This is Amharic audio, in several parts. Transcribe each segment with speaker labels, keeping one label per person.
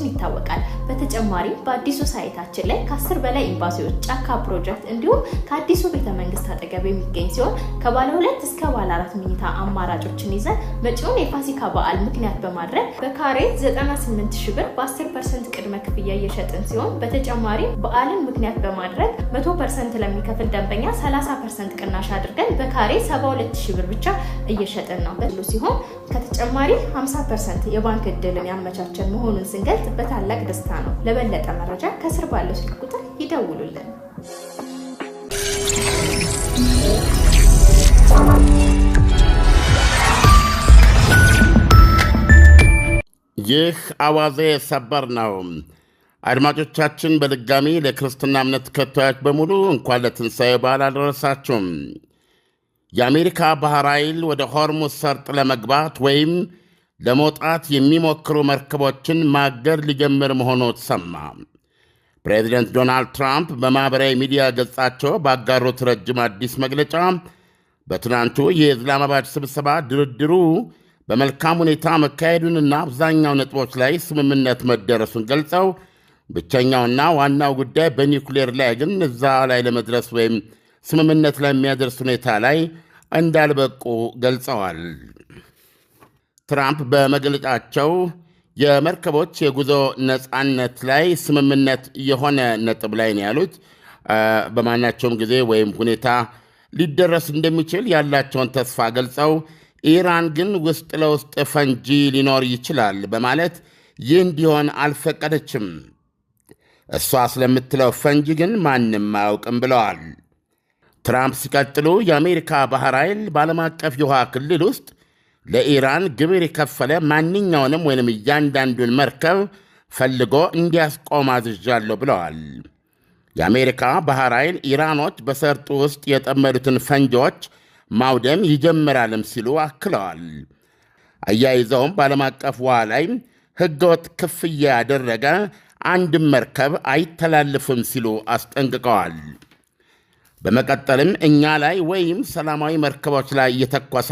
Speaker 1: መሆናችን ይታወቃል። በተጨማሪም በአዲሱ ሳይታችን ላይ ከ10 በላይ ኤምባሲዎች፣ ጫካ ፕሮጀክት እንዲሁም ከአዲሱ ቤተመንግስት አጠገብ የሚገኝ ሲሆን ከባለ 2 እስከ ባለ 4 መኝታ አማራጮችን ይዘን መጪውን የፋሲካ በዓል ምክንያት በማድረግ በካሬ 98,000 ብር በ10% ቅድመ ክፍያ እየሸጥን ሲሆን በተጨማሪም በዓልን ምክንያት በማድረግ 100% ለሚከፍል ደንበኛ 30% ቅናሽ አድርገን በካሬ 72,000 ብር ብቻ እየሸጥን ነው በሉ ሲሆን ከተጨማሪ 50% የባንክ ዕድልን ያመቻቸን መሆኑን ስንገልጽ በታላቅ ደስታ ነው። ለበለጠ መረጃ ከስር ባለው ስልክ ቁጥር ይደውሉልን።
Speaker 2: ይህ አዋዜ ሰበር ነው። አድማጮቻችን በድጋሚ ለክርስትና እምነት ተከታዮች በሙሉ እንኳን ለትንሣኤ በዓል አደረሳችሁም። የአሜሪካ ባህር ኃይል ወደ ሆርሙዝ ሰርጥ ለመግባት ወይም ለመውጣት የሚሞክሩ መርከቦችን ማገድ ሊጀምር መሆኑ ተሰማ። ፕሬዚደንት ዶናልድ ትራምፕ በማኅበራዊ ሚዲያ ገጻቸው ባጋሩት ረጅም አዲስ መግለጫ በትናንቱ የኢስላማባድ ስብሰባ ድርድሩ በመልካም ሁኔታ መካሄዱንና አብዛኛው ነጥቦች ላይ ስምምነት መደረሱን ገልጸው ብቸኛውና ዋናው ጉዳይ በኒውክሌር ላይ ግን እዛ ላይ ለመድረስ ወይም ስምምነት ላይ የሚያደርስ ሁኔታ ላይ እንዳልበቁ ገልጸዋል። ትራምፕ በመግለጫቸው የመርከቦች የጉዞ ነፃነት ላይ ስምምነት የሆነ ነጥብ ላይ ነው ያሉት። በማናቸውም ጊዜ ወይም ሁኔታ ሊደረስ እንደሚችል ያላቸውን ተስፋ ገልጸው ኢራን ግን ውስጥ ለውስጥ ፈንጂ ሊኖር ይችላል በማለት ይህ እንዲሆን አልፈቀደችም። እሷ ስለምትለው ፈንጂ ግን ማንም አያውቅም ብለዋል። ትራምፕ ሲቀጥሉ የአሜሪካ ባህር ኃይል በዓለም አቀፍ የውሃ ክልል ውስጥ ለኢራን ግብር የከፈለ ማንኛውንም ወይም እያንዳንዱን መርከብ ፈልጎ እንዲያስቆም አዝዣለሁ ብለዋል። የአሜሪካ ባህር ኃይል ኢራኖች በሰርጡ ውስጥ የጠመዱትን ፈንጂዎች ማውደም ይጀምራልም ሲሉ አክለዋል። አያይዘውም በዓለም አቀፍ ውሃ ላይ ሕገወጥ ክፍያ ያደረገ አንድም መርከብ አይተላልፍም ሲሉ አስጠንቅቀዋል። በመቀጠልም እኛ ላይ ወይም ሰላማዊ መርከቦች ላይ እየተኮሰ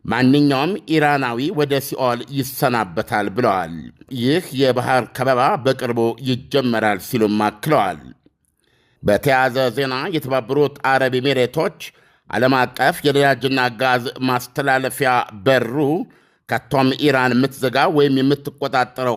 Speaker 2: ማንኛውም ኢራናዊ ወደ ሲኦል ይሰናበታል ብለዋል። ይህ የባህር ከበባ በቅርቡ ይጀመራል ሲሉም አክለዋል። በተያያዘ ዜና የተባበሩት አረብ ኤሚሬቶች ዓለም አቀፍ የነዳጅና ጋዝ ማስተላለፊያ በሩ ከቶም ኢራን የምትዘጋ ወይም የምትቆጣጠረው